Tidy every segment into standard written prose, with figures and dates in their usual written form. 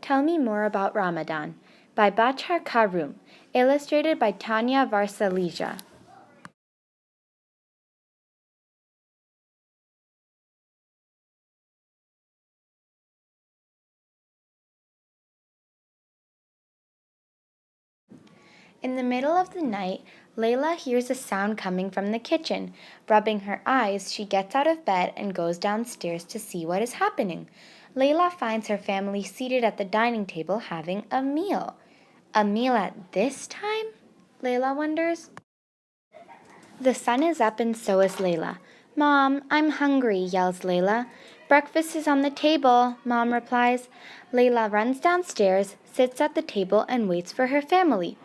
Tell Me More About Ramadan by Bachar Karroum, illustrated by Tanya Varsalija. In the middle of the night, Layla hears a sound coming from the kitchen. Rubbing her eyes, she gets out of bed and goes downstairs to see what is happening. Layla finds her family seated at the dining table having a meal. A meal at this time? Layla wonders. The sun is up and so is Layla. "Mom, I'm hungry," yells Layla. "Breakfast is on the table," Mom replies. Layla runs downstairs, sits at the table, and waits for her family.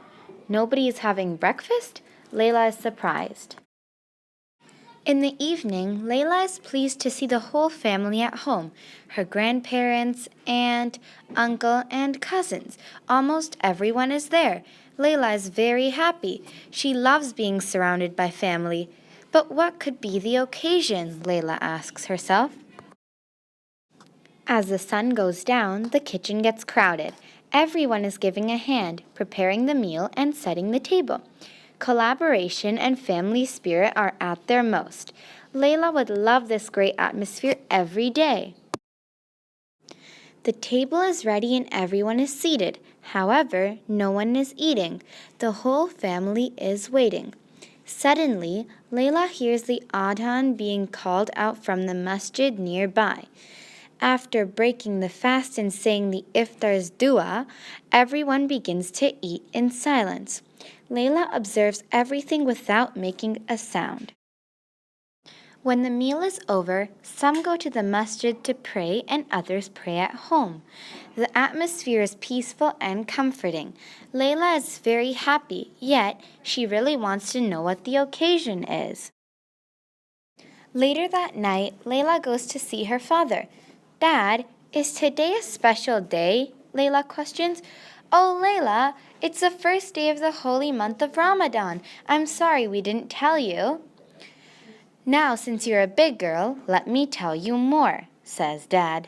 Nobody is having breakfast? Layla is surprised. In the evening, Layla is pleased to see the whole family at home. Her grandparents, aunt, uncle, and cousins. Almost everyone is there. Layla is very happy. She loves being surrounded by family. But what could be the occasion? Layla asks herself. As the sun goes down, the kitchen gets crowded. Everyone is giving a hand, preparing the meal and setting the table. Collaboration and family spirit are at their most. Layla would love this great atmosphere every day. The table is ready and everyone is seated. However, no one is eating. The whole family is waiting. Suddenly, Layla hears the adhan being called out from the masjid nearby. After breaking the fast and saying the iftar's dua, everyone begins to eat in silence. Layla observes everything without making a sound. When the meal is over, some go to the masjid to pray and others pray at home. The atmosphere is peaceful and comforting. Layla is very happy, yet she really wants to know what the occasion is. Later that night, Layla goes to see her father. "Dad, is today a special day?" Layla questions. "Oh, Layla, it's the first day of the holy month of Ramadan. I'm sorry we didn't tell you." "Now, since you're a big girl, let me tell you more," says Dad.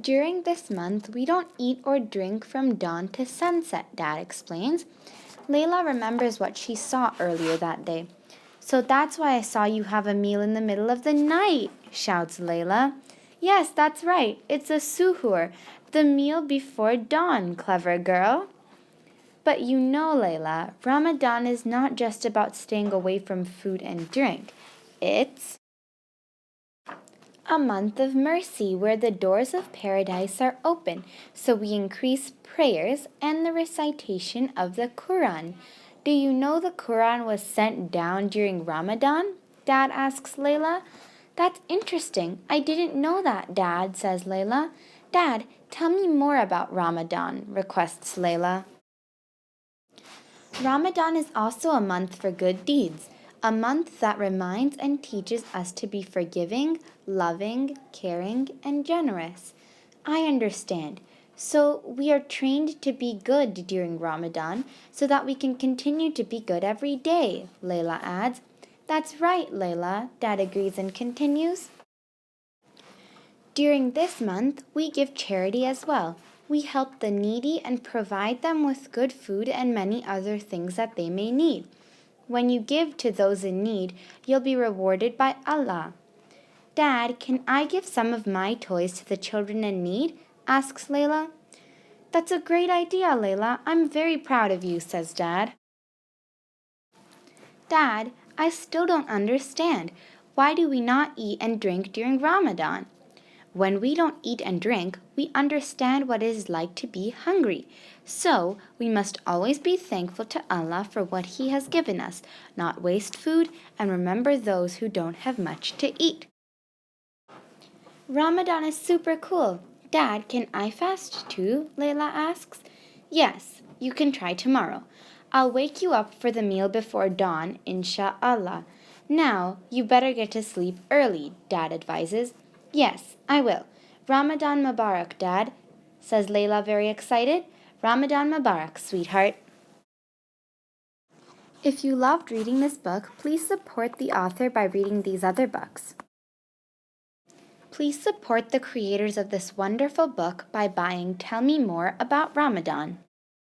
"During this month, we don't eat or drink from dawn to sunset," Dad explains. Layla remembers what she saw earlier that day. "So that's why I saw you have a meal in the middle of the night," shouts Layla. "Yes, that's right. It's a suhoor, the meal before dawn, clever girl." "But you know, Layla, Ramadan is not just about staying away from food and drink. It's a month of mercy where the doors of paradise are open, so we increase prayers and the recitation of the Quran. Do you know the Quran was sent down during Ramadan?" Dad asks Layla. "That's interesting. I didn't know that, Dad," says Layla. "Dad, tell me more about Ramadan," requests Layla. Ramadan is also a month for good deeds, a month that reminds and teaches us to be forgiving, loving, caring, and generous. I understand. So we are trained to be good during Ramadan so that we can continue to be good every day, Layla adds. "That's right, Layla," Dad agrees and continues. "During this month, we give charity as well. We help the needy and provide them with good food and many other things that they may need. When you give to those in need, you'll be rewarded by Allah." "Dad, can I give some of my toys to the children in need?" asks Layla. "That's a great idea, Layla. I'm very proud of you," says Dad. "Dad, I still don't understand. Why do we not eat and drink during Ramadan?" "When we don't eat and drink, we understand what it is like to be hungry. So, we must always be thankful to Allah for what He has given us, not waste food, and remember those who don't have much to eat." "Ramadan is super cool. Dad, can I fast too?" Layla asks. "Yes, you can try tomorrow. I'll wake you up for the meal before dawn, insha'Allah. Now, you better get to sleep early," Dad advises. "Yes, I will. Ramadan Mubarak, Dad," says Layla, very excited. "Ramadan Mubarak, sweetheart." If you loved reading this book, please support the author by reading these other books. please support the creators of this wonderful book by buying Tell Me More About Ramadan.